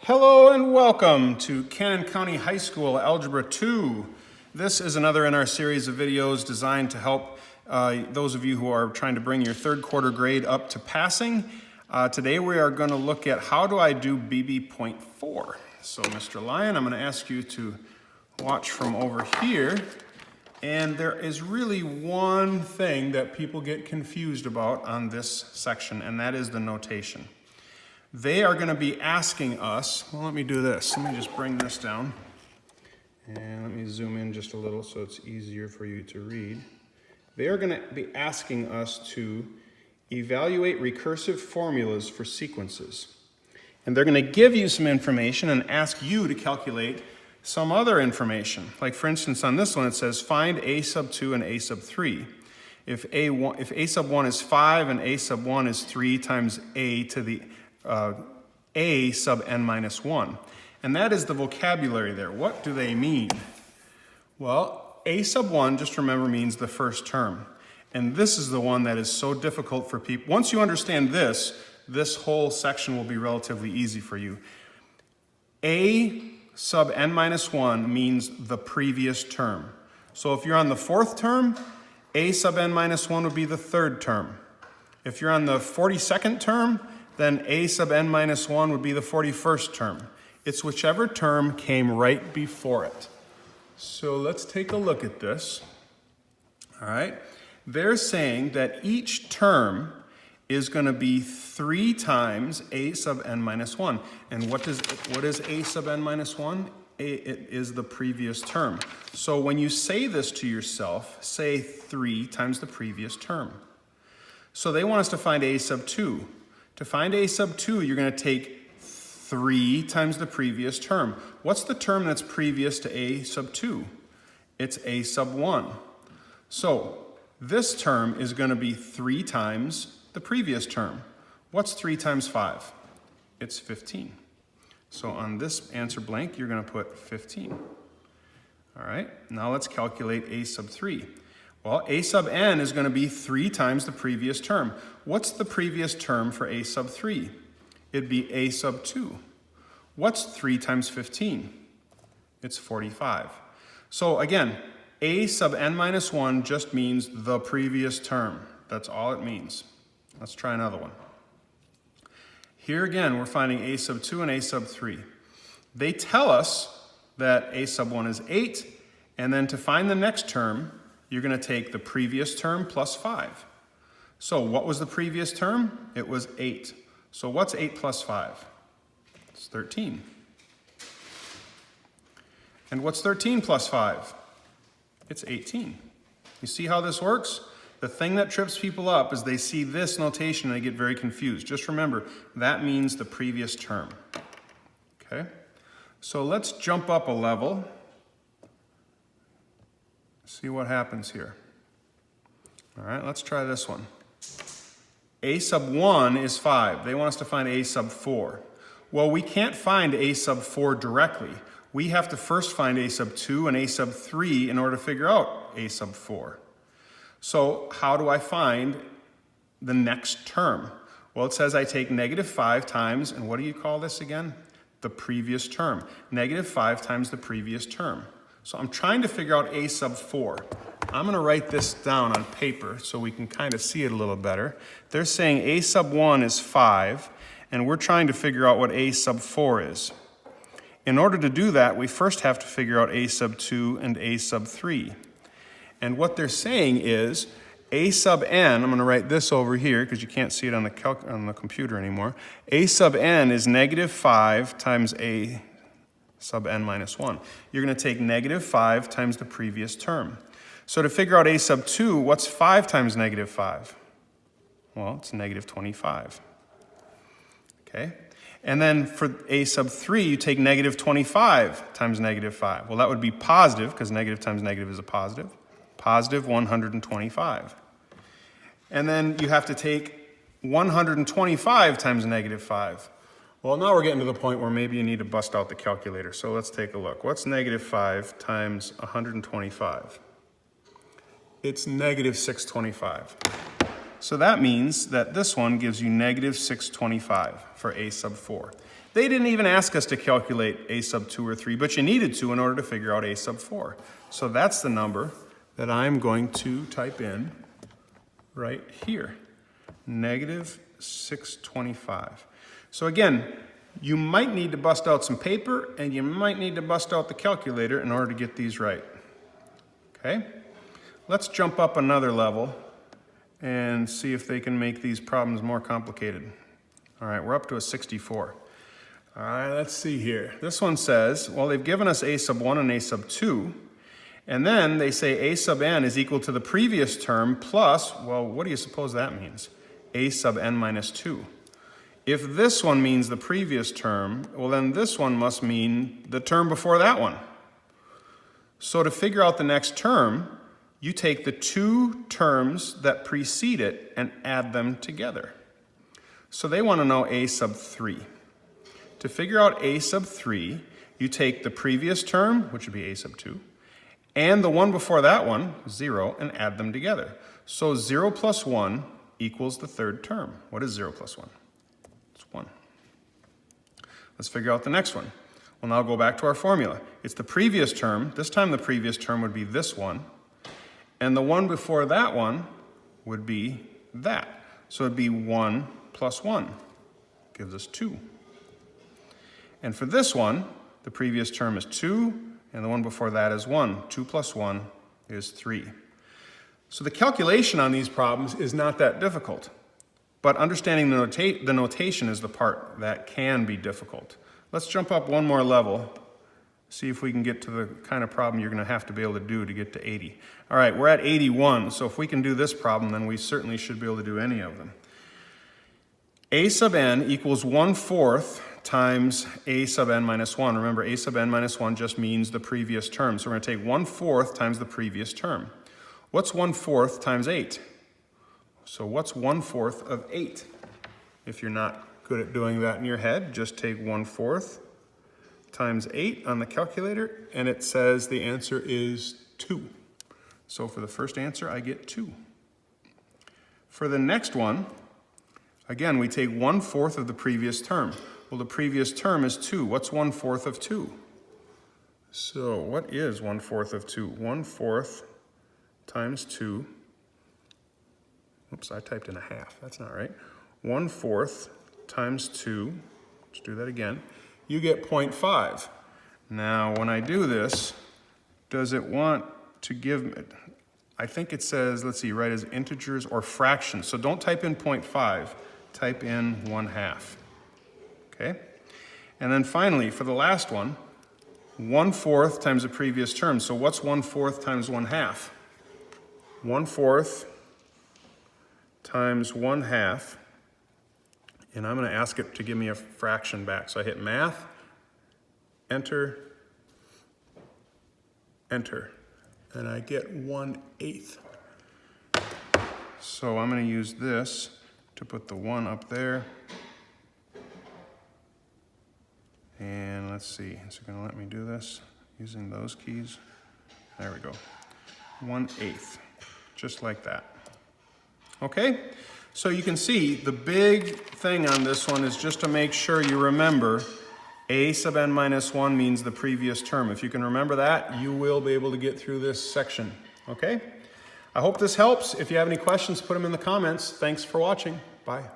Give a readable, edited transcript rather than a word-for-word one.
Hello and welcome to Cannon County High School Algebra 2. This is another in our series of videos designed to help those of you who are trying to bring your third quarter grade up to passing. Today we are going to look at how do I do BB.4. So Mr. Lyon, I'm going to ask you to watch from over here. And there is really one thing that people get confused about on this section, and that is the notation. They are going to be asking us, well, let me do this. Let me just bring this down. And let me zoom in just a little so it's easier for you to read. They are going to be asking us to evaluate recursive formulas for sequences. And they're going to give you some information and ask you to calculate some other information. Like for instance, on this one it says find a sub 2 and a sub 3. If a sub 1 is 5 and a sub 1 is 3 times a to the a sub n minus 1. And that is the vocabulary there. What do they mean? Well, a sub 1, just remember, means the first term. And this is the one that is so difficult for people. Once you understand this whole section will be relatively easy for you. A sub n minus 1 means the previous term. So if you're on the fourth term, a sub n minus 1 would be the third term. If you're on the 42nd term, then a sub n minus 1 would be the 41st term. It's whichever term came right before it. So let's take a look at this. All right. They're saying that each term is going to be 3 times a sub n minus 1. And what is a sub n minus 1? It is the previous term. So when you say this to yourself, say 3 times the previous term. So they want us to find a sub 2. To find a sub 2, you're going to take 3 times the previous term. What's the term that's previous to a sub 2? It's a sub 1. So this term is going to be 3 times the previous term. What's 3 times 5? It's 15. So on this answer blank, you're going to put 15. All right, now let's calculate a sub 3. Well, a sub n is going to be 3 times the previous term. What's the previous term for a sub 3? It'd be a sub 2. What's 3 times 15? It's 45. So again, a sub n minus 1 just means the previous term. That's all it means. Let's try another one. Here again, we're finding a sub 2 and a sub 3. They tell us that a sub 1 is 8, and then to find the next term, you're going to take the previous term plus 5. So what was the previous term? It was 8. So what's 8 plus 5? It's 13. And what's 13 plus 5? It's 18. You see how this works? The thing that trips people up is they see this notation and they get very confused. Just remember, that means the previous term. Okay? So let's jump up a level. See what happens here. All right, let's try this one. A sub 1 is 5. They want us to find a sub 4. Well, we can't find a sub 4 directly. We have to first find a sub 2 and a sub 3 in order to figure out a sub 4. So how do I find the next term? Well, it says I take negative 5 times, and what do you call this again? The previous term. Negative 5 times the previous term. So I'm trying to figure out a sub 4. I'm going to write this down on paper so we can kind of see it a little better. They're saying a sub 1 is 5, and we're trying to figure out what a sub 4 is. In order to do that, we first have to figure out a sub 2 and a sub 3. And what they're saying is a sub n, I'm going to write this over here because you can't see it on the computer anymore. A sub n is negative 5 times a sub n minus 1. You're going to take negative 5 times the previous term. So to figure out a sub 2, what's 5 times negative 5? Well, it's negative 25. Okay? And then for a sub 3, you take negative 25 times negative 5. Well, that would be positive because negative times negative is a positive. Positive 125. And then you have to take 125 times negative 5. Well, now we're getting to the point where maybe you need to bust out the calculator. So let's take a look. What's negative 5 times 125? It's negative 625. So that means that this one gives you negative 625 for a sub 4. They didn't even ask us to calculate a sub 2 or 3, but you needed to in order to figure out a sub 4. So that's the number that I'm going to type in right here, negative 625. So again, you might need to bust out some paper and you might need to bust out the calculator in order to get these right. Okay? Let's jump up another level and see if they can make these problems more complicated. All right, we're up to a 64. All right, let's see here. This one says, well, they've given us a sub 1 and a sub 2, and then they say a sub n is equal to the previous term plus, well, what do you suppose that means? A sub n minus 2. If this one means the previous term, well, then this one must mean the term before that one. So to figure out the next term, you take the two terms that precede it and add them together. So they want to know a sub 3. To figure out a sub 3, you take the previous term, which would be a sub 2, and the one before that one, 0, and add them together. So 0 plus 1 equals the third term. What is 0 plus 1? It's 1. Let's figure out the next one. We'll now go back to our formula. It's the previous term. This time the previous term would be this one. And the one before that one would be that. So it'd be 1 plus 1 gives us 2. And for this one, the previous term is 2, and the one before that is 1. 2 plus 1 is 3. So the calculation on these problems is not that difficult. But understanding the notation is the part that can be difficult. Let's jump up one more level. See if we can get to the kind of problem you're going to have to be able to do to get to 80. All right, we're at 81, so if we can do this problem, then we certainly should be able to do any of them. A sub n equals 1/4 times a sub n minus 1. Remember, a sub n minus 1 just means the previous term. So we're going to take 1/4 times the previous term. What's 1/4 times 8? So what's 1/4 of 8? If you're not good at doing that in your head, just take 1/4 times 8 on the calculator, and it says the answer is 2. So for the first answer, I get 2. For the next one, again, we take 1/4 of the previous term. Well, the previous term is 2. What's 1/4 of 2? So what is 1/4 of 2? 1/4 times 2. Oops, I typed in a half. That's not right. 1/4 times 2. Let's do that again. You get 0.5. Now, when I do this, does it want to give me, I think it says, let's see, right as integers or fractions. So don't type in 0.5, type in 1/2. Okay? And then finally, for the last one, 1/4 times the previous term. So what's 1/4 times 1/2? 1/4 times 1/2. And I'm going to ask it to give me a fraction back. So I hit math, enter, enter, and I get 1/8. So I'm going to use this to put the 1 up there. And let's see, is it going to let me do this using those keys? There we go. 1/8, just like that. Okay? So you can see the big thing on this one is just to make sure you remember a sub n minus 1 means the previous term. If you can remember that, you will be able to get through this section. Okay? I hope this helps. If you have any questions, put them in the comments. Thanks for watching. Bye.